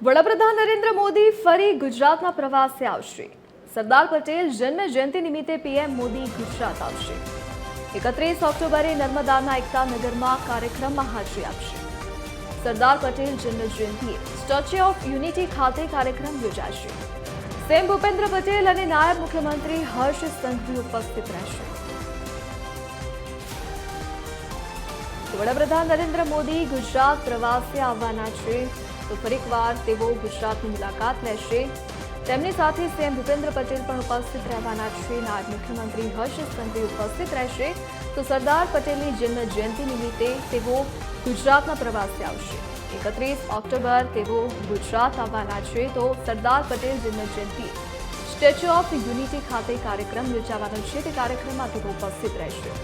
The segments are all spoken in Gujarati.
વડાપ્રધાન નરેન્દ્ર મોદી ફરી ગુજરાતના પ્રવાસે આવશે। સરદાર પટેલ જન્મ જયંતિ નિમિત્તે પીએમ મોદી ગુજરાત આવશે। 31 ઓક્ટોબરે નર્મદાના એકતા નગરમાં કાર્યક્રમમાં હાજરી આપશે। સરદાર પટેલ જન્મ જયંતિએ સ્ટેચ્યુ ઓફ યુનિટી ખાતે કાર્યક્રમ યોજાશે। સીએમ ભૂપેન્દ્ર પટેલ અને નાયબ મુખ્યમંત્રી હર્ષ સંઘવી ઉપસ્થિત રહેશે। વડાપ્રધાન નરેન્દ્ર મોદી ગુજરાત પ્રવાસે આવવાના છે, તો ફરીકવાર તેઓ ગુજરાતની મુલાકાત લેશે। તેમની સાથે સીએમ ભૂપેન્દ્ર પટેલ પણ ઉપસ્થિત રહેવાના છે। નાયબ મુખ્યમંત્રી હર્ષ સંઘવી ઉપસ્થિત રહેશે। તો સરદાર પટેલની જન્મ જયંતિ નિમિત્તે તેઓ ગુજરાતના પ્રવાસે આવશે। 31 ઓક્ટોબર તેઓ ગુજરાત આવવાના છે, તો સરદાર પટેલ જન્મ જયંતિ સ્ટેચ્યુ ઓફ યુનિટી ખાતે કાર્યક્રમ યોજાવાનો છે, તે કાર્યક્રમમાં તેઓ ઉપસ્થિત રહેશે।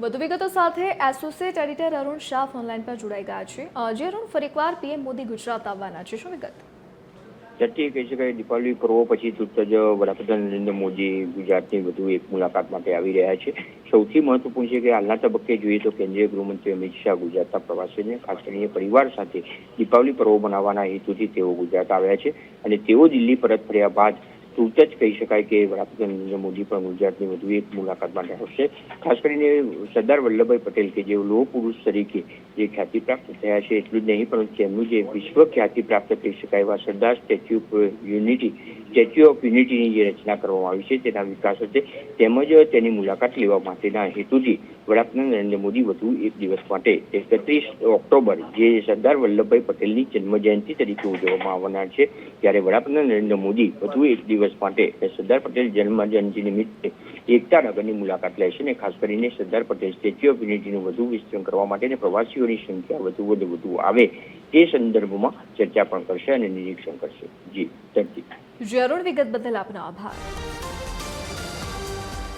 વધુ વિગતો સાથે associate editor Arun Shah online પર જોડાઈ ગયા છે। જે અરુણ, ફરીકવાર પીએમ મોદી ગુજરાત આવવાના છે, શું વિગત? ચર્ચા કહી શકાય દીપાવલી પર્વ પછી તુરત જ વડાપ્રધાન નરેન્દ્ર મોદી ગુજરાતની વધુ એક મુલાકાત માટે આવી રહ્યા છે। સૌથી મહત્વપૂર્ણ છે કે હાલના તબક્કે જોઈએ તો કેન્દ્રીય ગૃહમંત્રી અમિત શાહ ગુજરાતના પ્રવાસીને ખાસ કરીને પરિવાર સાથે દીપાવલી પર્વ મનાવવાના હેતુથી તેઓ ગુજરાત આવ્યા છે અને તેઓ દિલ્હી પરત ફર્યા બાદ તુરત જ કહી શકાય કે વડાપ્રધાન નરેન્દ્ર મોદી પણ ગુજરાતની વધુ એક મુલાકાત માટે આવશે। ખાસ કરીને સરદાર વલ્લભભાઈ પટેલ કે જેઓ લોહ પુરુષ તરીકે જે ખ્યાતિ પ્રાપ્ત થયા છે, એટલું જ નહીં પરંતુ તેમનું જે વિશ્વ ખ્યાતિ પ્રાપ્ત કહી શકાય એવા સરદાર સ્ટેચ્યુ ઓફ યુનિટીની જે રચના કરવામાં આવી છે તેના વિકાસ અર્થે તેમજ તેની મુલાકાત લેવા માટેના હેતુથી વડાપ્રધાન નરેન્દ્ર મોદી વધુ એક દિવસ માટે 31 ઓક્ટોબર જે સરદાર વલ્લભભાઈ પટેલની જન્મજયંતિ તરીકે ઉજવવામાં આવનાર છે, ત્યારે વડાપ્રધાન નરેન્દ્ર મોદી વધુ એક દિવસ માટે સરદાર પટેલ જન્મજયંતિ નિમિત્તે એકતા નગરની મુલાકાત લેશે અને ખાસ કરીને સરદાર પટેલ સ્ટેચ્યુ ઓફ યુનિટીનું વધુ વિસ્તરણ કરવા માટે અને પ્રવાસીઓની સંખ્યા વધુ આવે તે સંદર્ભમાં ચર્ચા પણ કરશે અને નિરીક્ષણ કરશે। જી, થેન્ક યુ। અરુણ, વિગત બદલ આપનો આભાર।